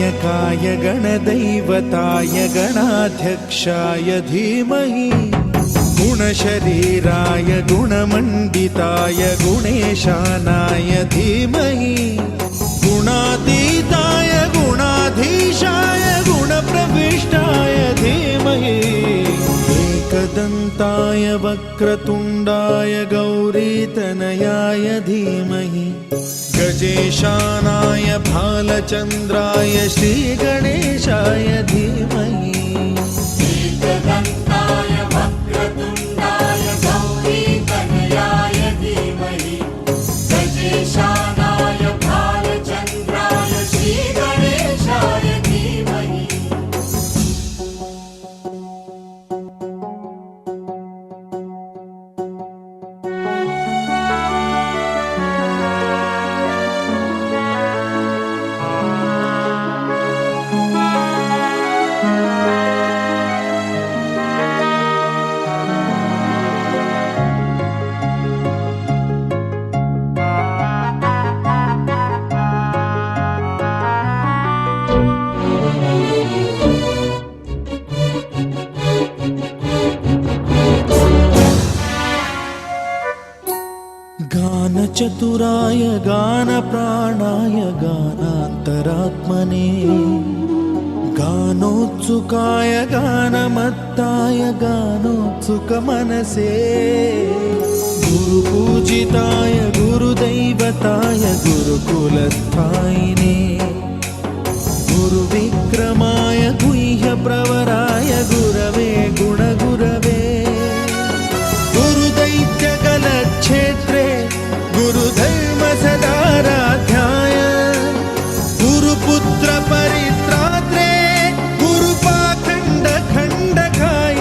गणनायकाय गणदैवताय गणाध्यक्षाय धीमहि गुणशरीराय गुणमण्डिताय गुणेशानाय धीमहि गुणातीताय गुणाधीशाय गुणप्रविष्टाय धीमहि एकदन्ताय वक्रतुण्डाय गौरीतनयाय धीमहि गजेशानाय भालचन्द्राय श्रीगणेशाय धीमहि एकदन्ताय वक्रतुण्डाय गौरीतनयाय धीमहि गजेशानाय भालचन्द्राय श्रीगणेशाय धीमहि गानचतुराय गानप्राणाय गानान्तरात्मने गानोत्सुकाय गानमत्ताय गानोत्सुकमनसे गुरुपूजिताय गुरुदैवताय गुरुकुलस्थायिने गुरुविक्रमाय गुह्यप्रवराय गुरवे गुणगुरवे गुरुदैत्यकलक्षेत्रे गुरुधर्मसदाराध्याय गुरुपुत्रपरित्रात्रे गुरुपाखण्डखण्डकाय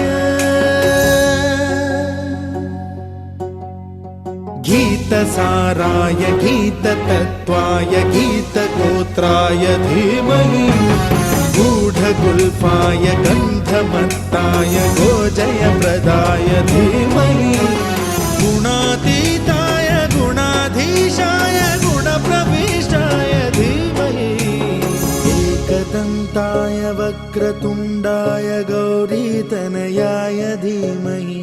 गीतसाराय गीततत्त्वाय गीतगोत्राय धीमहि गूढगुल्फाय गन्धमत्ताय गोजयप्रदाय धीमहि गुणातीताय गुणाधीशाय गुणप्रविष्टाय धीमहि एकदन्ताय वक्रतुण्डाय गौरीतनयाय धीमहि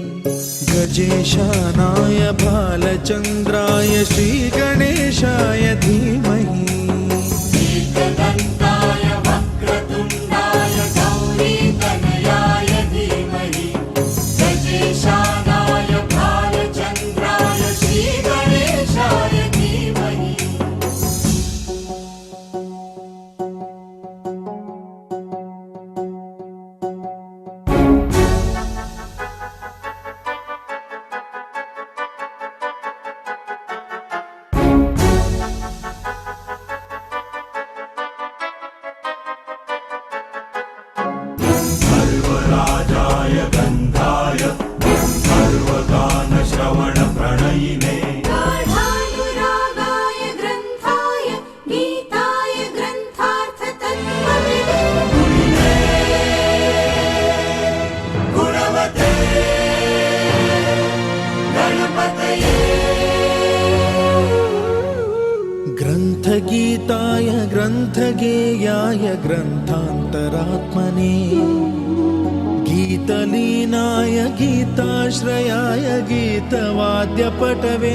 गजेशानाय भालचन्द्राय श्रीगणेशाय धीमहि एकदन्ताय वक्रतुण्डाय गौरीतनयाय धीमहि गजेशानाय भालचन्द्राय श्रीगणेशाय धीमहि सर्वराजाय गन्धाय सर्वगानश्रवणप्रणयिने गाढानुरागाय ग्रन्थाय गीताय ग्रन्थार्थतत्त्वविदे गुणवते गणपतये ग्रन्थगीताय ग्रन्थगेयाय ग्रन्थान्तरात्मने गीतलीनाय गीताश्रयाय गीतवाद्यपटवे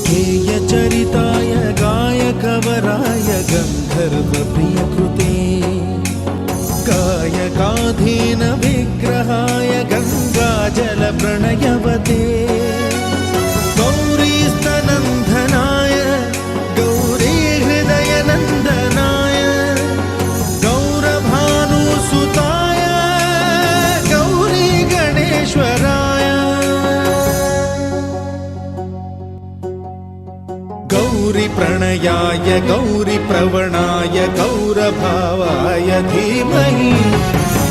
गेयचरिताय गायकवराय गन्धर्वप्रियकृते गायकाधीन विग्रहाय गङ्गाजलप्रणयवते गौरीस्तनन्दनाय गौरीहृदयनन्दनाय गौरभानुसुताय गौरीगणेश्वराय गौरीप्रणयाय गौरीप्रवणाय गौरभावाय धीमहि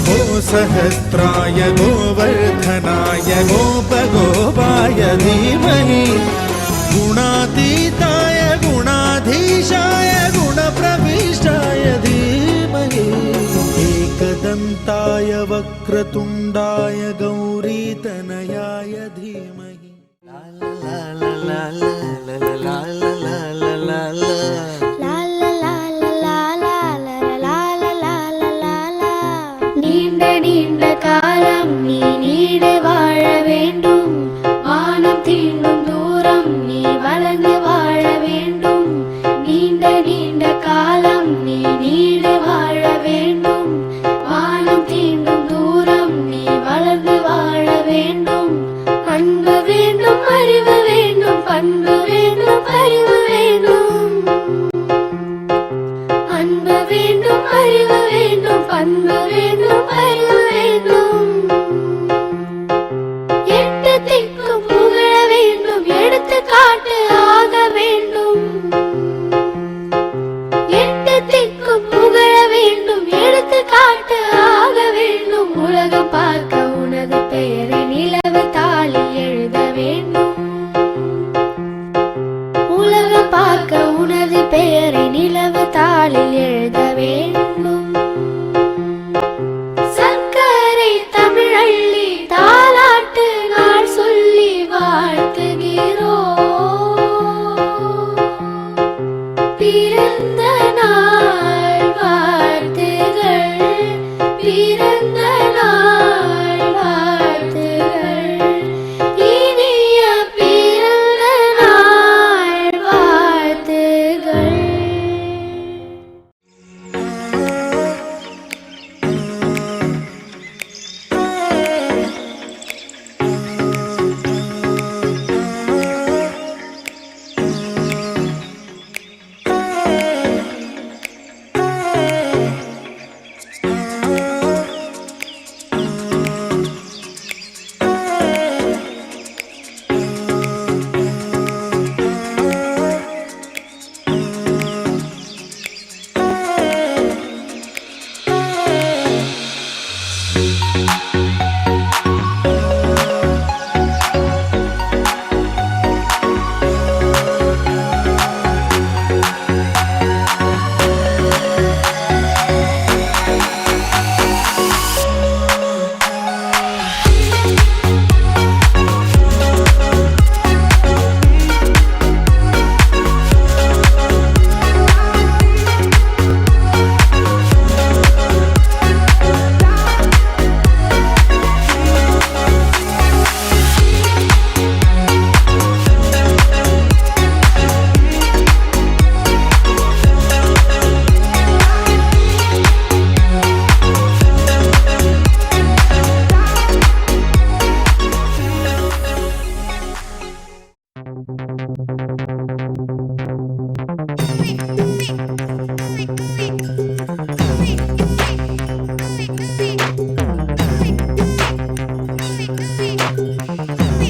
गोसहस्राय गोवर्धनाय गोपगोपाय धीमहि गुणातीताय गुणाधीशाय गुणप्रविष्टाय धीमहि एकदन्ताय वक्रतुण्डाय गौरीतनयाय धीमहि la la la la la la வேண்டும் அறிவு வேண்டும், அன்பு வேண்டும் அறிவு வேண்டும், பண்பு வேண்டும் அறிவு வேண்டும், எட்டு திக்கும் புகழ வேண்டும், எடுத்துக்காட்டு ஆக வேண்டும், எட்டு திக்கும் புகழ வேண்டும், எடுத்துக்காட்டு ஆக வேண்டும், உலகம் பார்க்க உனது பெயரை நிலவு தாளில் எழுத வேண்டும், உலகம் பார்க்க உனது பெயரை நிலவு தாளில் எழுத வேண்டும். சர்க்கரை தமிழள்ளி தாலாட்டு நாள் சொல்லி வாழ்த்துகிறோம், பிறந்த நாள் வாழ்த்துகள், பிறந்த நாள் வாழ்த்துகள், இனிய பிறந்த நாள் வாழ்த்துகள்.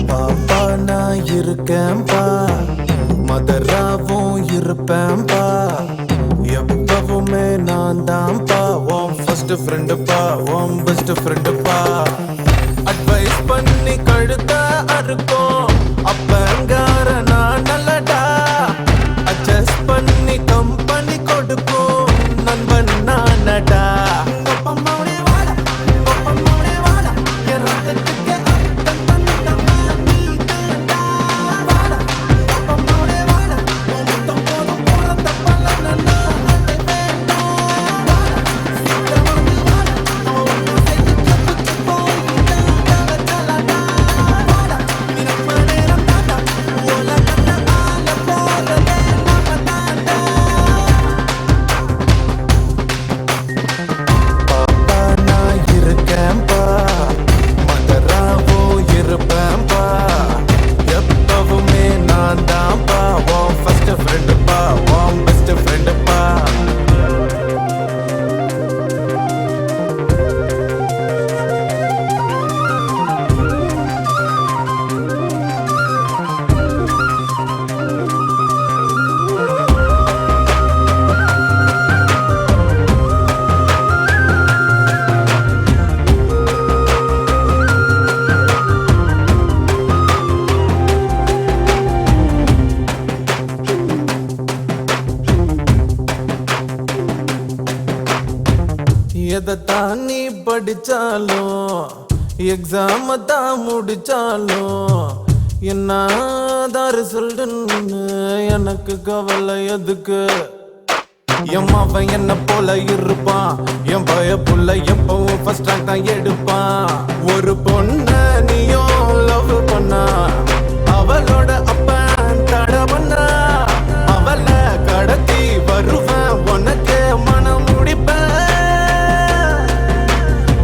பாப்பா நான் இருக்கேன்பா, மதராவும் இருப்பேன்பா, எப்பவுமே நான் தான்ப்பா, உன் ஃபர்ஸ்ட் ஃப்ரெண்டுப்பா, உன் பெஸ்ட் ஃப்ரெண்டுப்பா. அட்வைஸ் பண்ணி கழுத்த அறுக்கும் அப்பங்கார நான் நல்லடா, அட்ஜஸ்ட் பண்ணி கம்பெனி கொடுக்கும் நண்பன் நானடா. எதைத்தான் நீ படிச்சாலும் எக்ஸாம தான் முடிச்சாலும் என்னதான் ரிசல்ட்னு எனக்கு கவலை எதுக்கு. என் அவன் என்ன போல இருப்பான், என் பய புள்ள எப்பவும் ஃபர்ஸ்ட் ரேங்க் தான் எடுப்பான். ஒரு பொண்ண நீயும் லவ் பண்ணா, அவளோட அப்பன் தட பண்ணா, அவளை கடத்தி வருவேன் உனக்கு மனம் முடிப்பேன்.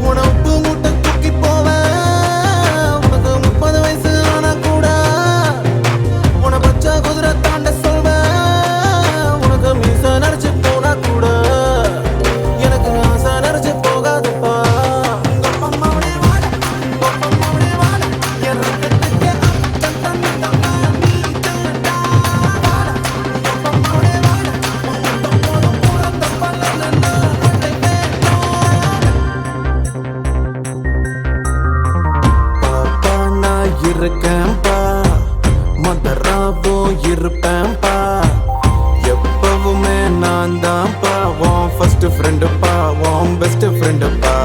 உனக்கு முட்டை தூக்கி போவேன், உனக்கு 30 வயசு ஆனா கூட உன பச்சை குதிரை எப்போதும் இருப்பேன்பா எப்பவுமே நான் தான்ப்பா உன் ஃபர்ஸ்ட் ஃப்ரெண்டுப்பா உன் பெஸ்ட் ஃப்ரெண்டுப்பா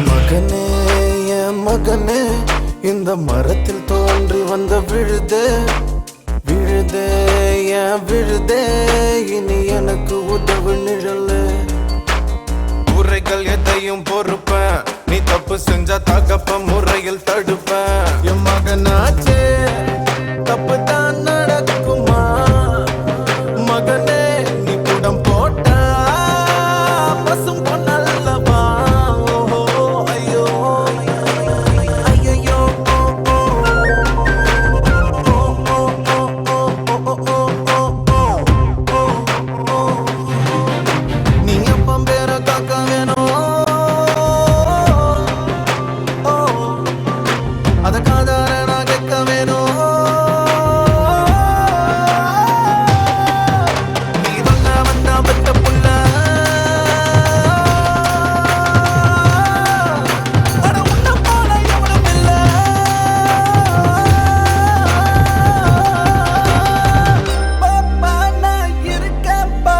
மகனே என் மகனே இந்த மரத்தில் தோன்றி வந்த விழுதே விழுதே என் விழுதே இனி எனக்கு உதவு நிழலு உரைகள் எதையும் பொறுப்பேன் நீ தப்பு செஞ்சா தகப்ப முறையில் தடுப்பேன் என் மகனாச்சே தப்பு தான் நடக்குமா மகனே நீ குடம் போட்டா பசும் பொன்னல்லவா நீ அப்பம் பேர காக்க வேணும் அத காதார நான் கேட்க வேணும் நீ வந்தா வந்தா பெத்த புள்ள அட உன்ன போல எவனும் இல்ல பாப்பா நான் இருக்கேன்பா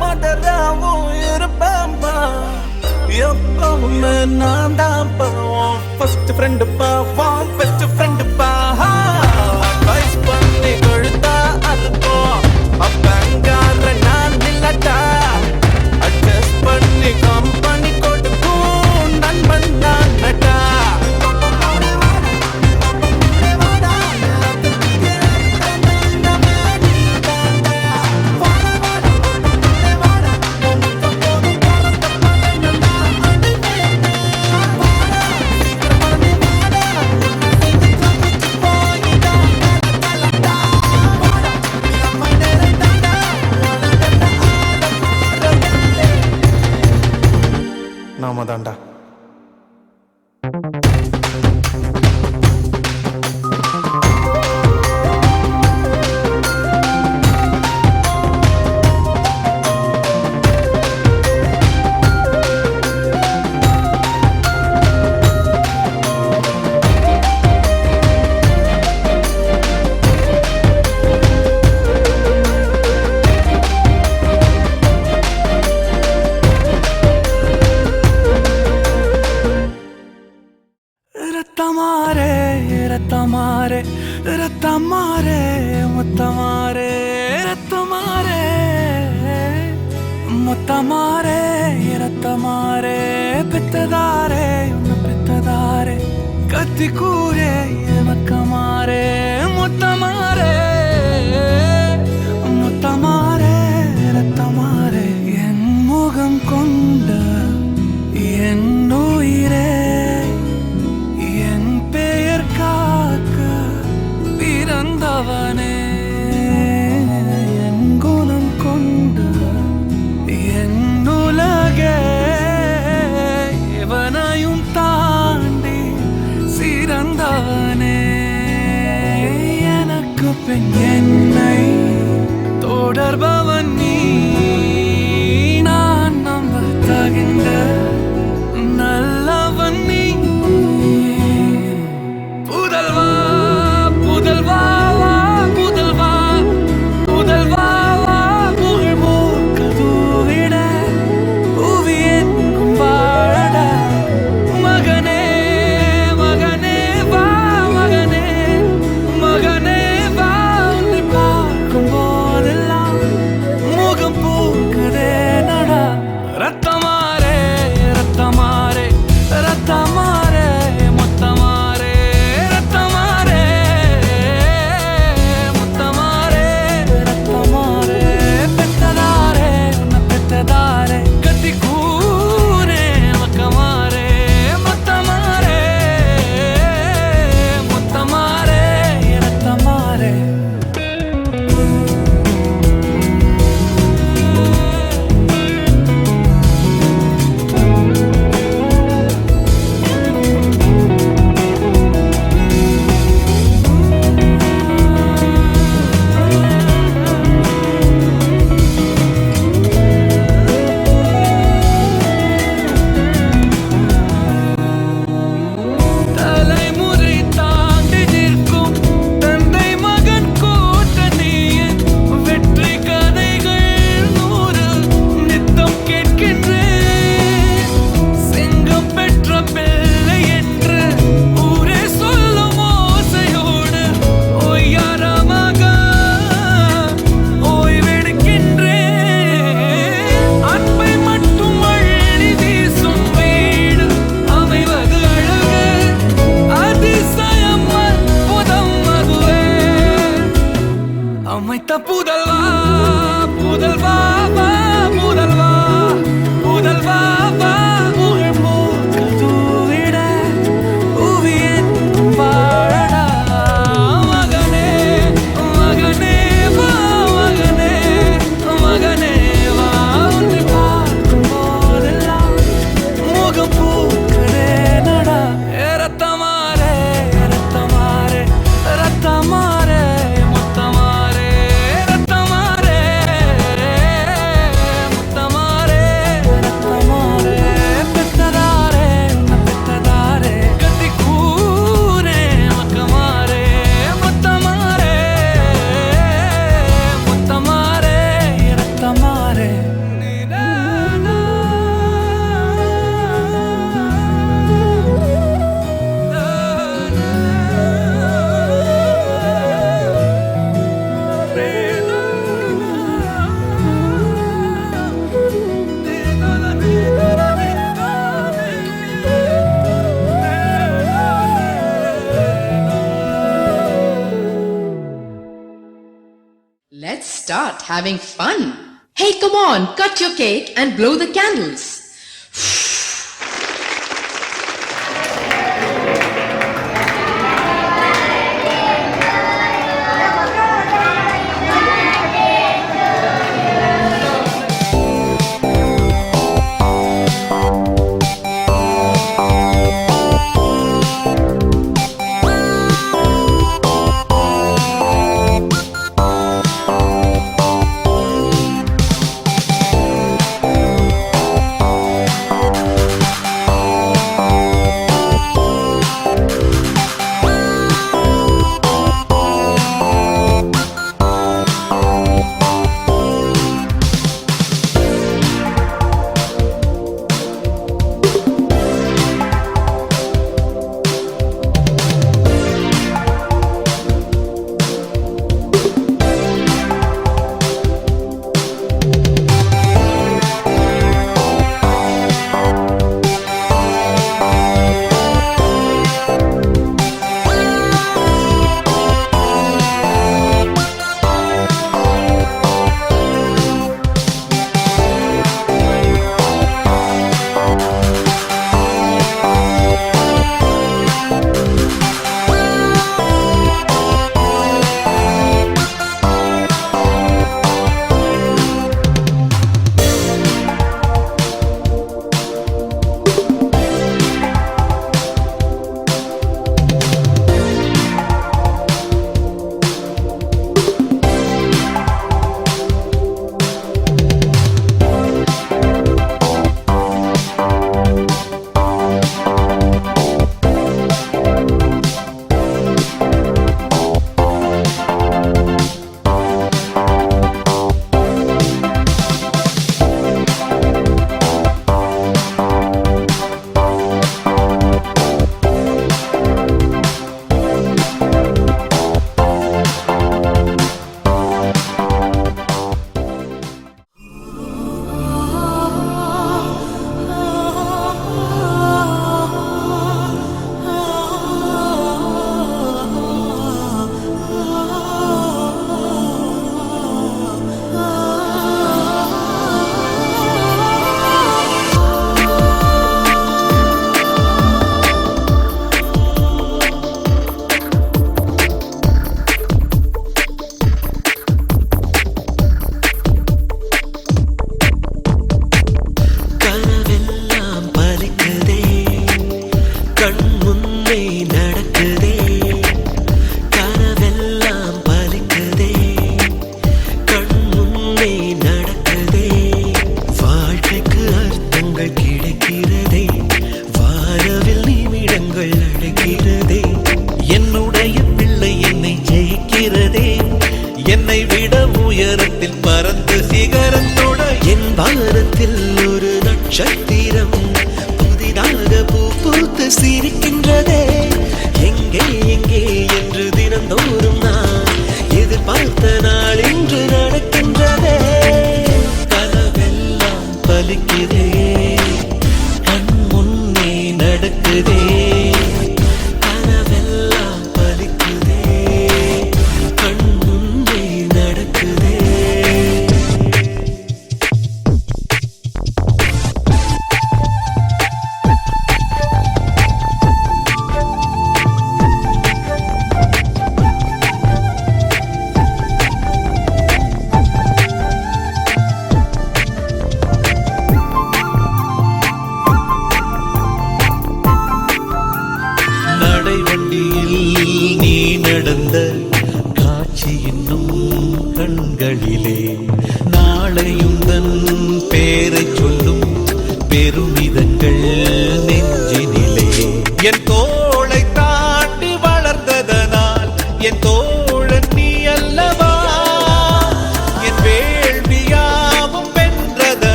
மடராவும் இருப்பேன்பா எப்பவுமே நான் தான்ப்பா உன் ஃபர்ஸ்ட் ஃப்ரெண்டுப்பா உன் பெஸ்ட் ஃப்ரெண்டுப்பா அட்வைஸ் பண்ணி கழுத்தா அறுக்கும் அப்பங்கார நான் இல்லட்டா அட்ஜஸ்ட் பண்ணி கம்பெனி கொடுக்கும் நண்பன் நான் நட்டா நாம தாண்டா ரத்தமாரே ரத்தமாரே ரத்தமாரே முத்தமாரே ரத்தமாரே முத்தமாரே ரத்தமாரே பெத்ததாரே உன்னை பெத்ததாரே கத்தி கூரே மக்கமாரே முத்தமாரே முத்தமாரே ரத்தமாரே என் முகம் கொண்ட என் உயிரே என் பெயர் காக்க பிறந்தவனே என் குணம் கொண்ட என் உலகே இவனையும் தாண்டி சிறந்தவனே start having fun. Hey, come on, cut your cake and blow the candles.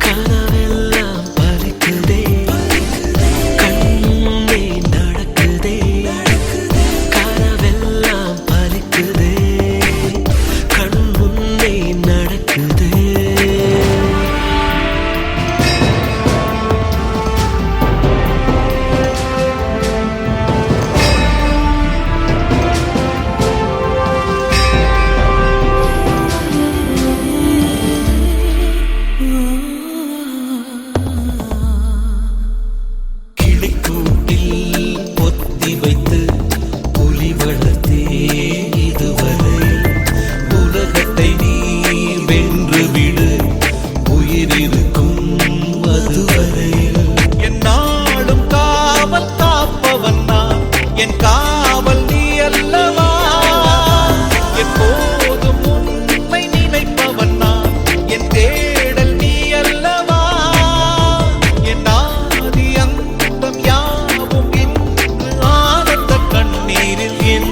கனவெல்லாம்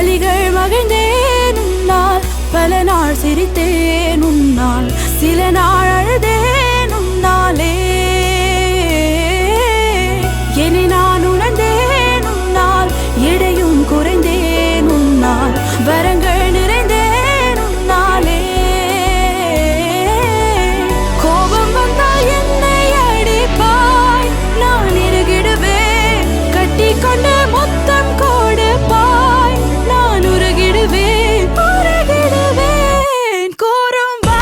வலிகள் மகிழ்ந்தேன் உன்னால், பல நாள் சிரித்தேன் உன்னால், சில நாள் அழுதேன் உன்னாலே. என்னை நான் உணர்ந்தேன் உன்னால், எடையும் குறைந்தேன் உன்னால், வரங்கள் நிறைந்தேன் உன்னாலே. கோபம் வந்தால் என்னை அடிப்பாய், நான் இறுகிடுவேன், கட்டிக்கொண்டு முத்தம் கொடுப்பாய், நான் உருகிடுவேன், உருகிடுவேன். கூறும்பா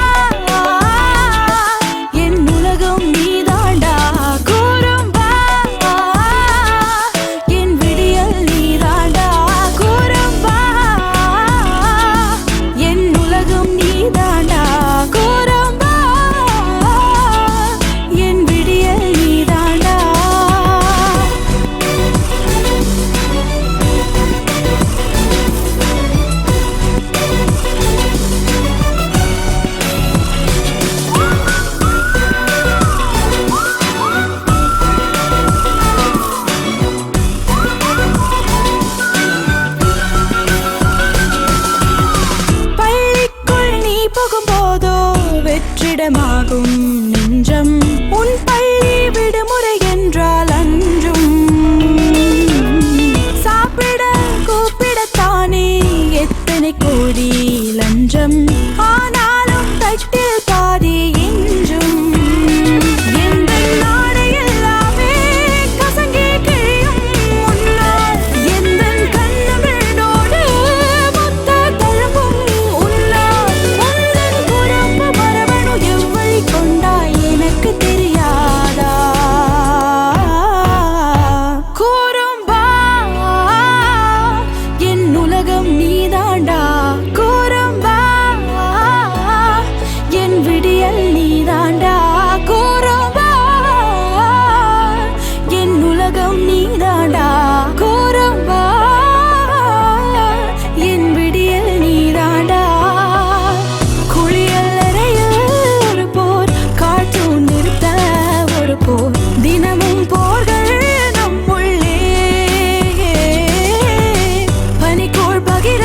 என் உலகம் நீதாண்டா, கூறும்பா என் விடியல் நீதாண்டா, கூறும்பா என் உலகம் நீதாண்டா, கூறும்பா என் விடியல் நீதாண்டா. பள்ளிக்குள் நீ போகும்போதோ வெற்றிடமாகும் நெஞ்சம், உன் பள்ளி விடுமுறை என்றால் அன்றும். சாப்பிட கூப்பிடத்தானே எத்தனை கோடி லஞ்சம், ஆனாலும் தட்டில் பாதி என்றும். எந்தன் நாடு எல்லாமே கசங்கி கிழியும் முன்னால், எந்தன் கண்ணமிழோடு மொத்த தழும்பும் உன்னால். உந்தன் குறும்பு மரபணு எவ்வழி கொண்டாய் எனக்கு தெரியாதா? கூறும்பா என் உலகம் நீதாண்டா, கூறும்பா என் விடியல் நீதாண்டா, கூறும்பா என் உலகம் நீதாண்டா, கூறும்பா என் விடியல் நீதாண்டா. குளியல் அறையில் ஒரு போர், கார்ட்டூன் நிறுத்த ஒரு போர், தினமும் போர்கள் நம்முள்ளே. பனிக்கோள் பகிர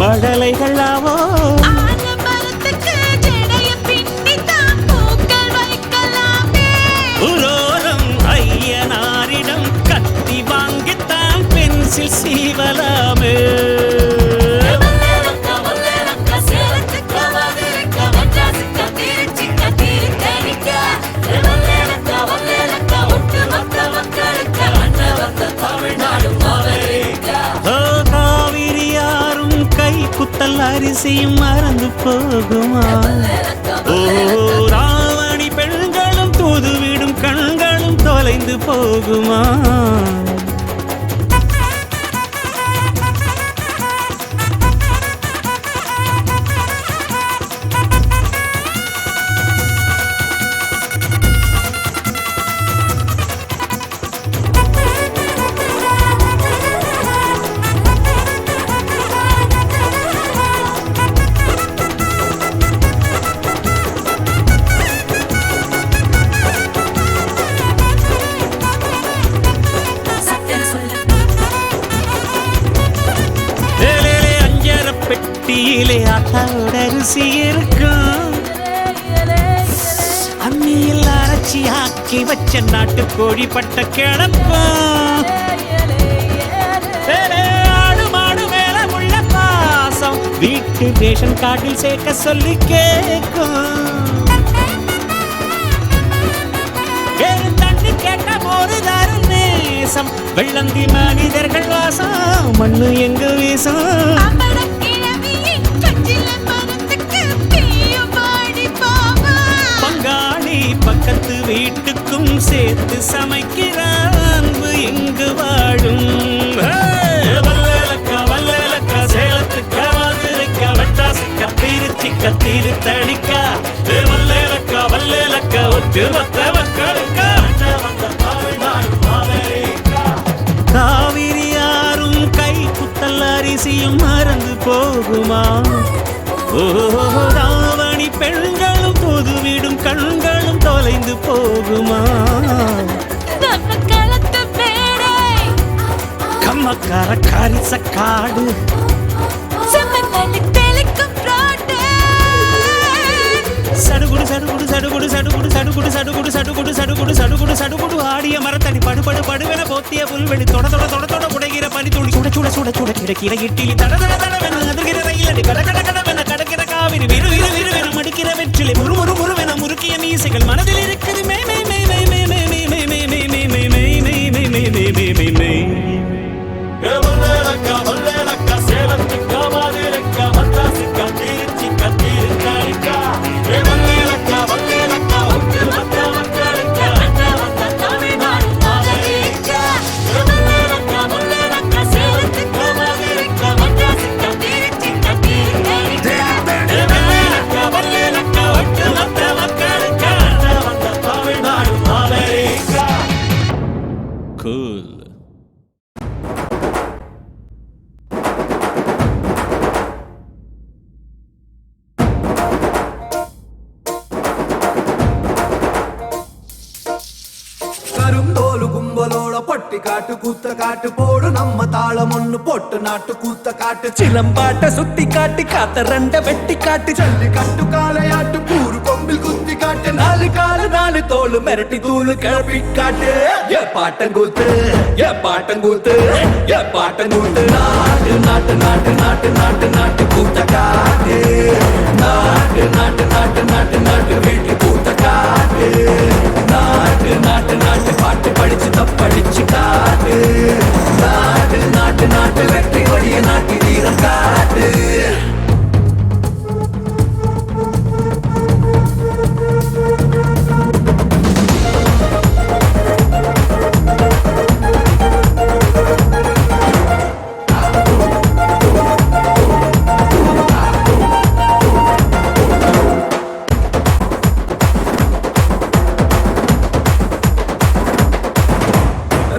மழலைகளாவோ ஆலமரத்துக்கு ஜடைய பின்னித்தான் பூக்கள் வைக்கலாமே. உரோரம் ஐயனாரிடம் கத்தி வாங்கித்தான் பென்சில் சீவலாமே. காவிரியாரும் கை குத்தல் அரிசியும் மறந்து போகுமா? ஓ ராவணி பெண்களும் தூதுவிடும் கண்களும் தொலைந்து போகுமா? பெட்டியிலே ஆட்டாவோட அரிசி இருக்கும். அம்மியில் அரைச்சி ஆக்கி வச்ச நாட்டு கோழி பட்ட கிடப்போம். ஆடு மாடு மேல உள்ள பாசம் வீட்டு ரேஷன் கார்டில் சேர்க்க சொல்லி கேட்கும். தண்ணி கேட்ட போது தரும் நேசம் வெள்ளந்தி மனிதர்கள் வாசம் மண்ணு எங்க வீசம். பங்காளி பக்கத்து வீட்டுக்கும் சேர்த்து சமைக்கிறான் அன்பு எங்கு வாழும். வல்லலக்கா வல்லலக்கா சேலத்துக்கா மதுரைக்கா மெட்ராஸுக்கா திருச்சிக்கா திருத்தணிக்கா வல்லலக்கா வல்லலக்கா ஒட்டு மொத்த மக்களுக்கா காவிரியாரும் கை குத்தல் அரிசியும் மறந்து போகுமா? ஓ ராவணி பெண்களும் பொதுவிடும் கண்களும் தொலைந்து போகுமா? கம்மக்கார காரிச காடு சடுகுடு சடுகுடு சடுகுடு சடுகுடு சடுகுடு சடுகுடு சடுகுடு சடுகுடு சடுகுடு சடுகுடு ஆடிய மரத்தடி படுபடு படுவென போத்திய புல்வெளி தொட தொட தொட தொட உடைகிற பனி துளி சுட சுட சுட சுட கிடக்கிற இட்டிலி தட தட தடவென அதிர்கிற ரயிலடி கட கட கடவென கடக்கிற காவிரி விறு விறு விறு விறு மடிக்கிற வெற்றிலை முறு முறு முறுவென முறுக்கிய மீசைகள் மனதில் இருக்குது மே மே மே மே மே மே மே மே மே மே மே மே மே மே மே மே மே மே மே. வல்லலக்கா வல்லலக்கா சேலத்துக்கா மதுரைக்கா மெட்ராஸுக்கா திருச்சிக்கா திருத்தணிக்கா வல்லலக்கா வல்லலக்கா ஒட்டு மொத்த மக்களுக்கா தமிழ்நாடு மாவீரக்கா. வல்லலக்கா வல்லலக்கா சேலத்துக்கா மதுரைக்கா மெட்ராஸுக்கா திருச்சிக்கா திருத்தணிக்கா வல்லலக்கா வல்லலக்கா ஒட்டு மொத்த மக்களுக்கா தமிழ்நாடு மாவீரக்கா. Cool. கருந்தோலு கும்பலோட பொட்டி காட்டு கூத்த காட்டு போடு நம்ம தாளம் ஒண்ணு போட்டு நாட்டு கூத்த காட்டு சிலம்பாட்ட சுத்தி காட்டி காத்த ரெண்ட வெட்டி காட்டு ஜல்லி கட்டு காளையாட்டு கூறு கொம்பில் குத்தி காட்டு நாலு காலு நாலு தோளு மிரட்டி தூளு கிளப்பி காட்டு ஏ பாட்டங்கூத்து ஏ பாட்டங்கூத்து ஏ பாட்டங்கூத்து நாட்டு நாட்டு நாட்டு நாட்டு நாட்டு நாட்டு கூத்த காட்டு நாட்டு நாட்டு நாட்டு நாட்டு நாட்டு வீட்டு கூத்த காட்டு நாட்டு நாட்டு நாட்டு பாட்டு படிச்சு தப்படிச்சு காட்டு நாட்டு நாட்டு நாட்டு வெற்றி கொடிய நாட்டி வீரம் காட்டு.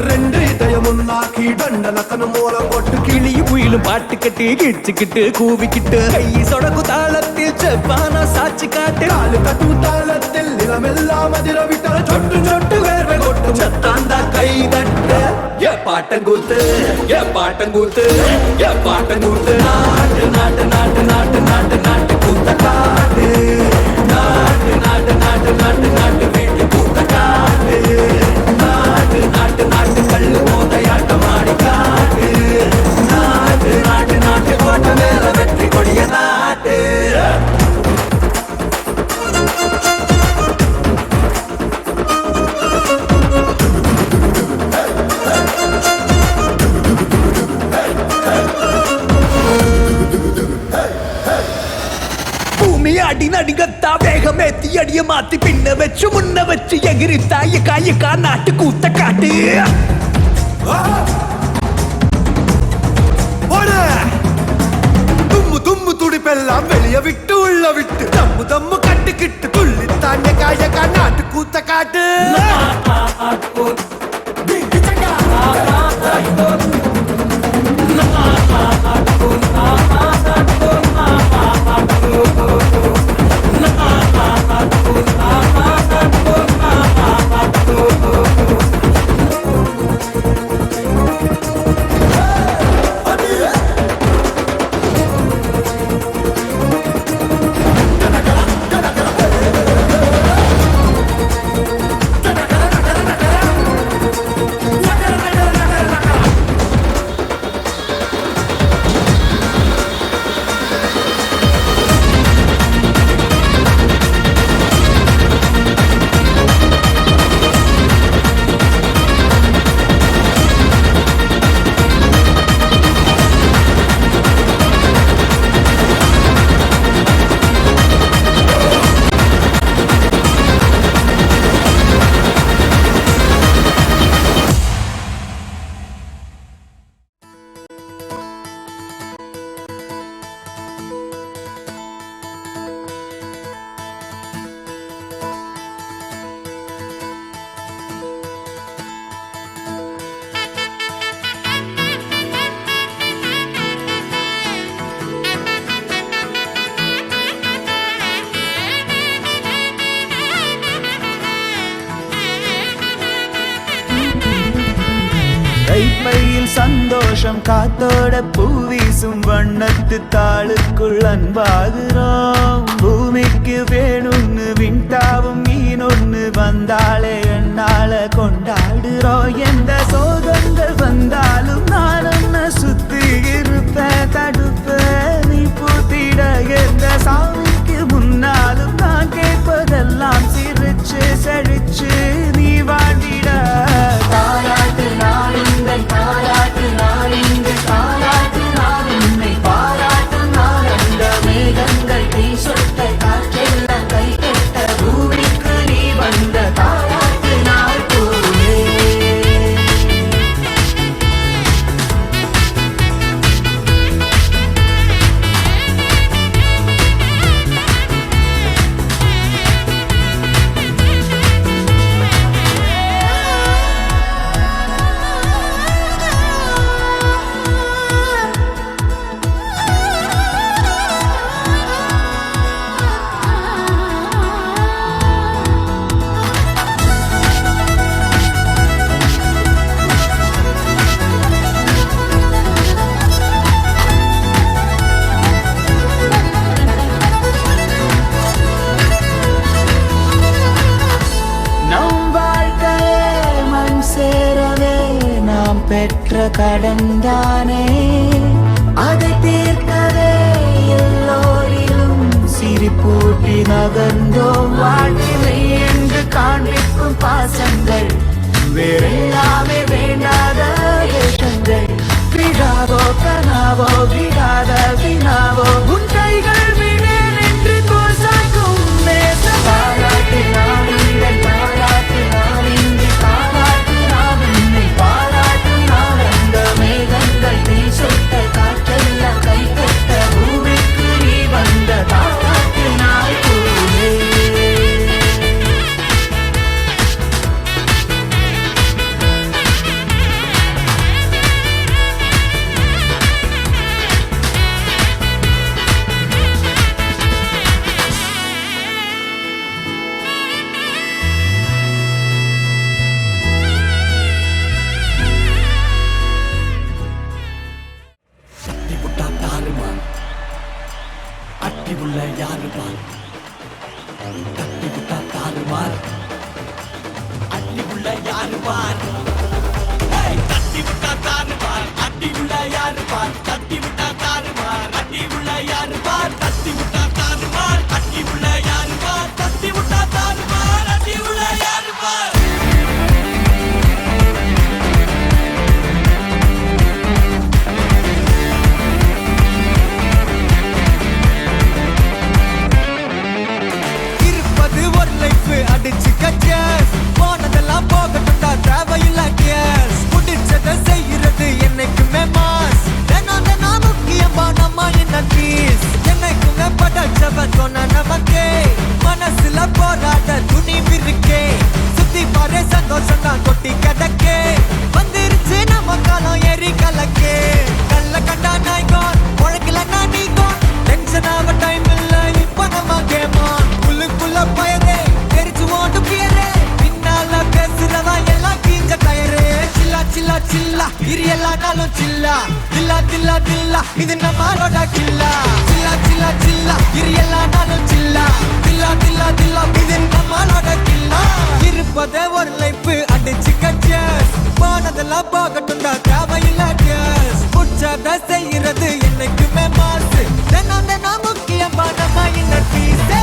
ரெண்டு இதயமுன்னாக்கி தண்டனக்கன மூலம் போட்டு கிளியும் குயிலும் பாட்டு கட்டி கிடிச்சுக்கிட்டு கூவிக்கிட்டு கை சொடக்கு தாளத்தில் செப்பான சாட்சி காட்டு காலு கட்டு தாளத்தில் நிலமெல்லாம் அதிர விட்டால சொட்டு சொட்டு வேர்வை கொட்டும் சத்தாந்தா கை தட்டு ஏ பாட்டங்கூத்து ஏ பாட்டங்கூத்து ஏ பாட்டங்கூத்து நாட்டு நாட்டு நாட்டு நாட்டு நாட்டு நாட்டு கூத்த காட்டு நாட்டு நாட்டு நாட்டு நாட்டு நாட்டு வீட்டு கூத்த காட்டு நாட்டு நாட்டு நாட்டு கல்லு மோதையாட்டம் ஆடி காட்டு நாட்டு நாட்டு நாட்டு கோட்டை மேல வெற்றி கொடிய நாட்டு அடி நடிகத்தா வேகமேத்தி அடிய மாத்தி பின்ன வச்சு முன்ன வச்சு எகிரித்தா எக்கா நாட்டு கூத்த காட்டு தும்மு தும்மு துடிப்பெல்லாம் வெளிய விட்டு உள்ள விட்டு தம்மு தம்மு கட்டுக்கிட்டு துள்ளித்தாண்ட காயக்கா நாட்டு கூத்த காட்டு கைப்பையில் சந்தோஷம் காத்தோட பூவீசும் வண்ணத்து தாளுக்குள் அன்பாகிறோம் பூமிக்கு வேணும்னு விண்டாவும் மீனொன்னு வந்தாலே என்னால கொண்டாடுறோம் எந்த சோகங்கள் வந்தாலும் நான் என்ன சுத்தி இருப்பேன் தடுப்பேன் நீ பூத்திட எந்த சாமிக்கு முன்னாலும் நான் கேட்பதெல்லாம் சிரிச்சு செழிச்சு நீ வாண்டிட தாராட்டு நாளுங்கள் தாராட்டு நாளிங்கு தாராட்டு நாள் உன்னை பாராட்டு நாள் அந்த மேகங்கள் நீ சொட்ட காற்றெல்லாம் கை கட்ட பூமிக்கு நீ வந்த தாராட்டு நாள் போலே பெற்ற கடந்தானே அதை தீர்க்கவே எல்லோரிலும் சிரிப்பூட்டி நகர்ந்தோம் வாழ்விலை என்று காண்பிக்கும் பாசங்கள் வேறெல்லாமே வேண்டாத வேஷங்கள் விழாவோ கனாவோ விடாத வினாவோ உன் கைகள் விழேன் என்று கோசாக்கும் பாராட்டு நாளுங்கள் பாராட்டு நாளிங்கு பாராட்டு நாள் உன்னை பாராட்டு நாள் அந்த மேகங்கள் நீ சொட்ட காற்றெல்லாம் அட்டி உள்ள யாரு பார் தட்டி விட்டா தாறுமாறு அட்டி உள்ள யாரு பார் தட்டி விட்டா தாறுமாறு அட்டி உள்ள யாரு பார் தட்டி விட்டா தாறுமாறு அட்டி உள்ள யாரு பார் தட்டி விட்டா தாறுமாறு அட்டி உள்ள யாரு பார் தட்டி விட்டா தாறுமாறு அட்டி உள்ள யாரு பார் அடிச்சு கச்சஸ் போனதெல்லாம் போகட்டும்டா தேவையில்ல கேஸ் முடிச்சதை செய்யறது என்னைக்குமே மாஸ் தினம் முக்கியமா நம்ம என்ன பீஸ் என்னைக்குமே படைச்சவன் சொன்ன நமக்கே மனசுல போராட துணிவு இருக்கே சுத்தி பாரு சந்தோஷம் தான் கொட்டி கிடக்கே வந்துருச்சு நம்ம காலம் ஏறி கலக்கே கல்ல கண்டா நாய்கோன் உழைக்கலன்னா நீங்கோன் டென்ஷன் ஆக டைம் இல்ல இப்ப நம்ம கேமான் உள்ளுக்குள்ள பயரே பின்னால பேசுறவா எல்லாம் கீஞ்ச டயரு சில்லா சில்லா சில்லா இரு எல்லா நாளும் சில்லா தில்லா தில்லா தில்லா இது நம்மளோட கில்லா சில்லா சில்லா சில்லா இரு எல்லா நாளும் சில்லா தில்லா தில்லா தில்லா இது நம்மளோட கில்லா இருப்பதே ஒரு லைஃப் அடிச்சு கச்சஸ் போனதெல்லாம் போகட்டும்டா தேவையில்ல கேஸ் உற்சாக செய்யறது என்னைக்குமே மாசு தினம் முக்கியமா நம்ம என்ன பீஸே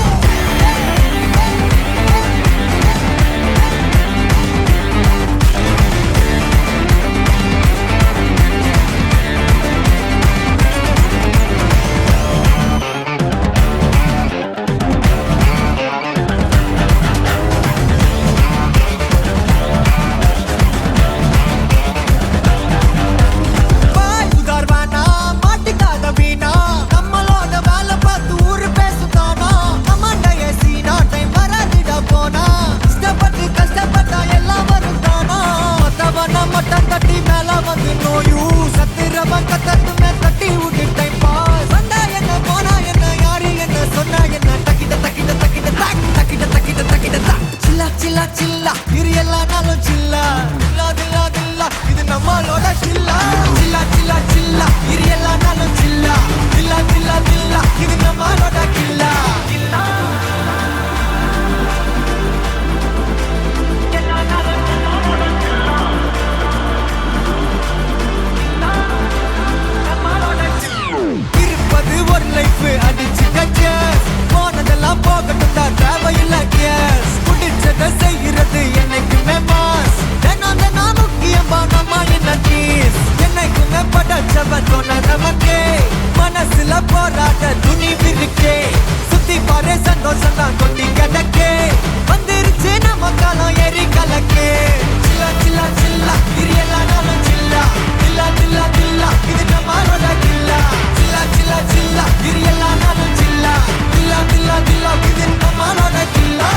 மனசுல போராட துணிவு இருக்கே சுத்தி பாரு சந்தோஷம் தான் கொட்டி கிடக்கே வந்துருச்சு நம்ம காலம் ஏறி கலக்கே சில்லா சில்லா சில்லா இரு எல்லா நாளும் சில்லா தில்லா தில்லா தில்லா இது நம்மளோட கில்லா சில்லா சில்லா சில்லா இரு எல்லா நாளும் சில்லா தில்லா தில்லா தில்லா இது நம்மளோட கில்லா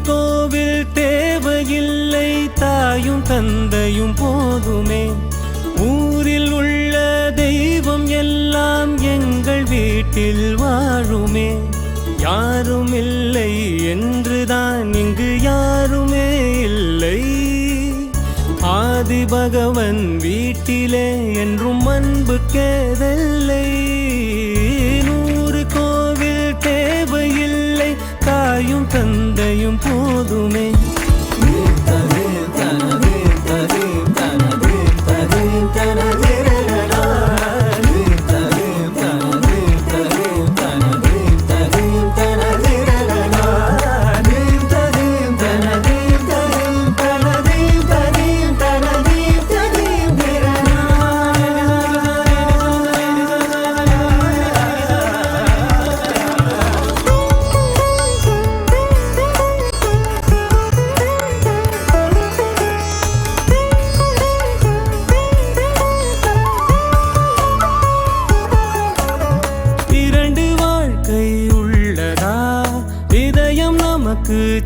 கோவில் தேவையில்லை தாயும் தந்தையும் போதுமே ஊரில் உள்ள தெய்வம் எல்லாம் எங்கள் வீட்டில் வாழுமே யாரும் இல்லை என்றுதான் இங்கு யாருமே இல்லை ஆதி பகவன் வீட்டிலே என்றும் அன்பு கேதல்லை 100 கோவில் தேவையில்லை தாயும் தந்தையும் போதுமே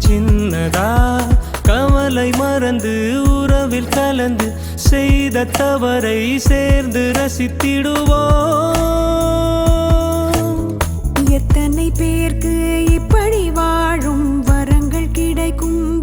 சின்னதா கவலை மறந்து உறவில் கலந்து செய்த தவறை சேர்ந்து ரசித்திடுவோம். எத்தனை பேருக்கு இப்படி வாழும் வரங்கள் கிடைக்கும்